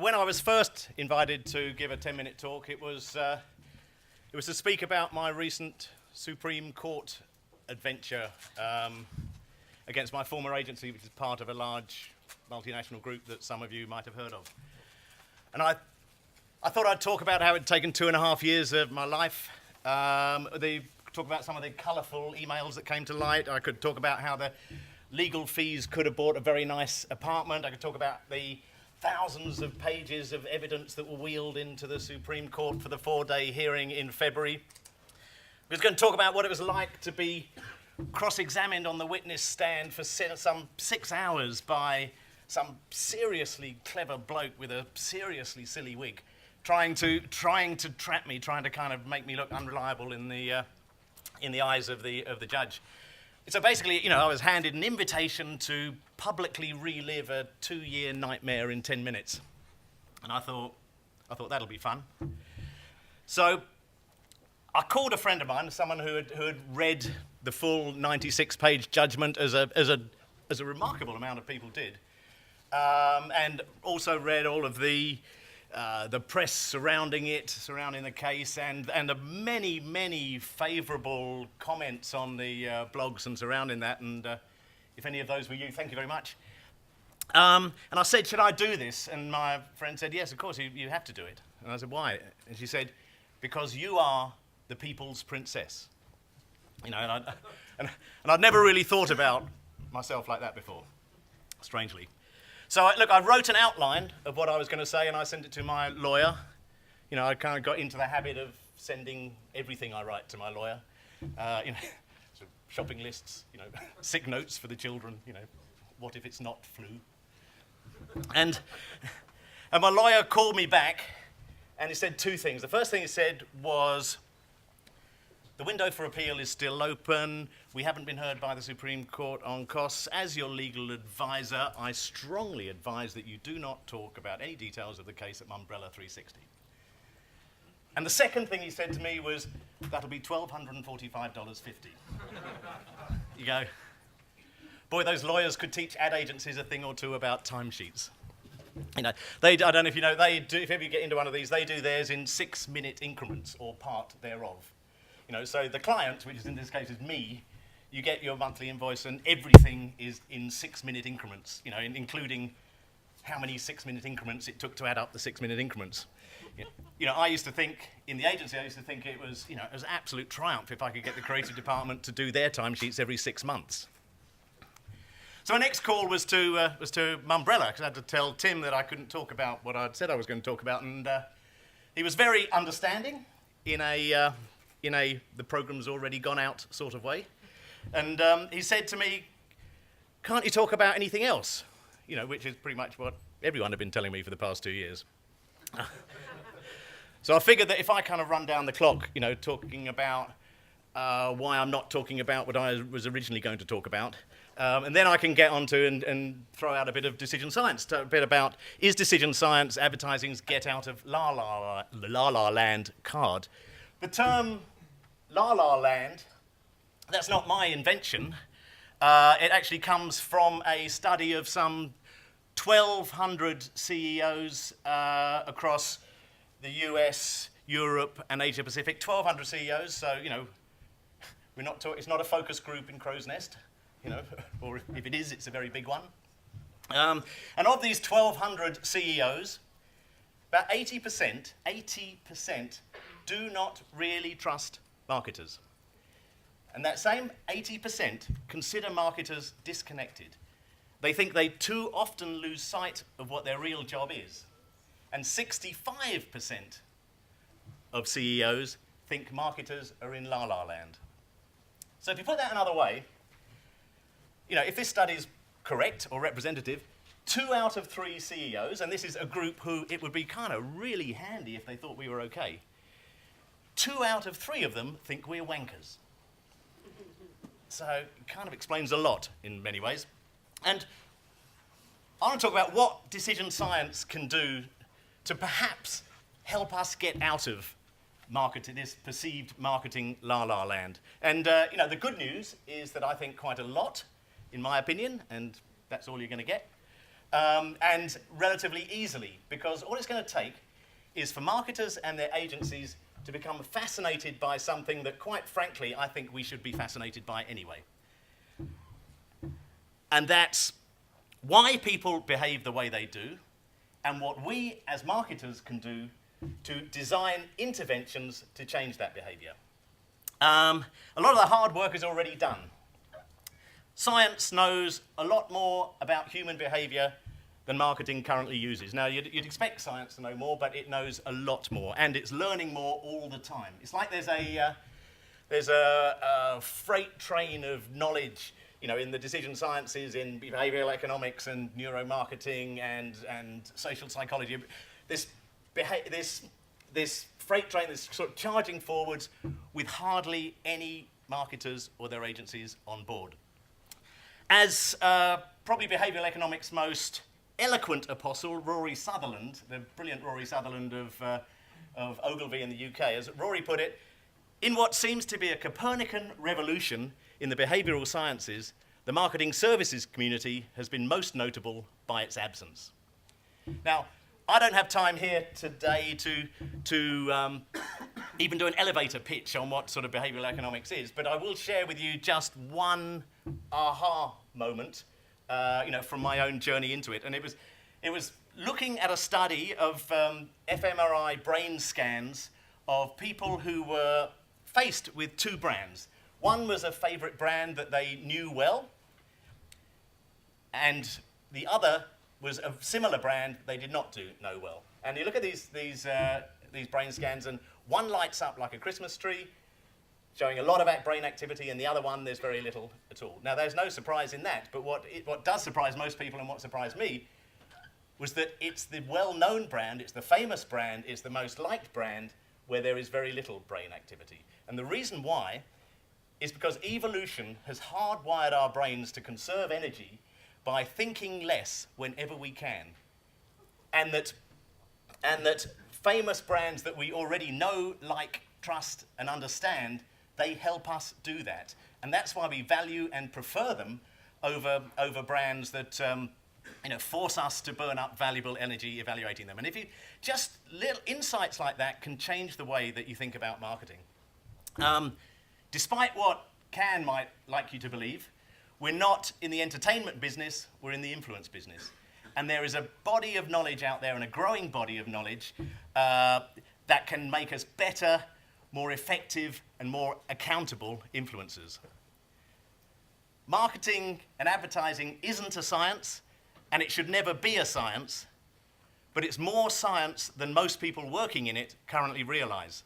When I was first invited to give a 10-minute talk, it was to speak about my recent Supreme Court adventure against my former agency, which is part of a large multinational group that some of you might have heard of. And I thought I'd talk about how it had taken 2.5 years of my life. Talk about some of the colourful emails that came to light. I could talk about how the legal fees could have bought a very nice apartment. I could talk about the thousands of pages of evidence that were wheeled into the Supreme Court for the 4-day hearing in February. I was going to talk about what it was like to be cross-examined on the witness stand for some 6 hours by some seriously clever bloke with a seriously silly wig, trying to trap me, trying to kind of make me look unreliable in the eyes of the judge. So basically, I was handed an invitation to publicly relive a 2-year nightmare in 10 minutes. And I thought that'll be fun. So I called a friend of mine, someone who had read the full 96-page judgment, as a remarkable amount of people did, and also read all of the press surrounding the case, and the many favourable comments on the blogs and surrounding that. And if any of those were you, thank you very much. And I said, should I do this? And my friend said, yes, of course, you have to do it. And I said, why? And she said, because you are the people's princess. And I'd never really thought about myself like that before, strangely. So I wrote an outline of what I was going to say, and I sent it to my lawyer. I kind of got into the habit of sending everything I write to my lawyer. Sort of shopping lists, sick notes for the children, what if it's not flu? And my lawyer called me back, and he said 2 things. The first thing he said was, the window for appeal is still open. We haven't been heard by the Supreme Court on costs. As your legal advisor, I strongly advise that you do not talk about any details of the case at Umbrella 360. And the second thing he said to me was, that'll be $1,245.50. You go, boy, those lawyers could teach ad agencies a thing or two about timesheets. I don't know if you know, if ever you get into one of these, they do theirs in 6-minute increments or part thereof. So the client, which in this case is me, you get your monthly invoice and everything is in 6-minute increments, including how many 6-minute increments it took to add up the 6-minute increments. I used to think, in the agency, it was, it was an absolute triumph if I could get the creative department to do their timesheets every 6 months. So my next call was to Umbrella, because I had to tell Tim that I couldn't talk about what I'd said I was going to talk about, and he was very understanding in a the program's already gone out sort of way. And he said to me, can't you talk about anything else? Which is pretty much what everyone had been telling me for the past 2 years. So I figured that if I kind of run down the clock, talking about why I'm not talking about what I was originally going to talk about, and then I can get onto and throw out a bit of decision science, a bit about, is decision science advertising's get out of la la land card? The term La La Land, that's not my invention. It actually comes from a study of some 1,200 CEOs across the US, Europe, and Asia Pacific. 1,200 CEOs, so it's not a focus group in Crow's Nest, or if it is, it's a very big one. And of these 1,200 CEOs, about 80% do not really trust marketers. And that same 80% consider marketers disconnected. They think they too often lose sight of what their real job is. And 65% of CEOs think marketers are in la la land. So if you put that another way, if this study is correct or representative, 2 out of 3 CEOs, and this is a group who it would be kind of really handy if they thought we were okay, 2 out of 3 of them think we're wankers. So it kind of explains a lot in many ways. And I want to talk about what decision science can do to perhaps help us get out of this perceived marketing la-la land. And the good news is that I think quite a lot, in my opinion, and that's all you're going to get. and relatively easily, because all it's going to take is for marketers and their agencies to become fascinated by something that, quite frankly, I think we should be fascinated by anyway. And that's why people behave the way they do, and what we as marketers can do to design interventions to change that behavior. A lot of the hard work is already done. Science knows a lot more about human behavior than marketing currently uses. Now, you'd expect science to know more, but it knows a lot more, and it's learning more all the time. It's like there's a freight train of knowledge, you know, in the decision sciences, in behavioral economics and neuromarketing and social psychology. This freight train is sort of charging forwards with hardly any marketers or their agencies on board. As probably behavioral economics' most eloquent apostle, Rory Sutherland, the brilliant Rory Sutherland of Ogilvy in the UK, as Rory put it, in what seems to be a Copernican revolution in the behavioural sciences, the marketing services community has been most notable by its absence. Now, I don't have time here today to even do an elevator pitch on what sort of behavioural economics is, but I will share with you just one aha moment, from my own journey into it. And it was looking at a study of fMRI brain scans of people who were faced with two brands. One was a favourite brand that they knew well, and the other was a similar brand they did not know well. And you look at these brain scans, and one lights up like a Christmas tree, showing a lot of brain activity, and the other one, there's very little at all. Now, there's no surprise in that, but what does surprise most people, and what surprised me, was that it's the well-known brand, it's the famous brand, it's the most liked brand where there is very little brain activity. And the reason why is because evolution has hardwired our brains to conserve energy by thinking less whenever we can. And that famous brands that we already know, like, trust, and understand, they help us do that. And that's why we value and prefer them over brands that force us to burn up valuable energy evaluating them. And if you just little insights like that can change the way that you think about marketing. Despite what Can might like you to believe, we're not in the entertainment business, we're in the influence business. And there is a body of knowledge out there, and a growing body of knowledge, that can make us better, more effective, and more accountable influencers. Marketing and advertising isn't a science, and it should never be a science, but it's more science than most people working in it currently realise.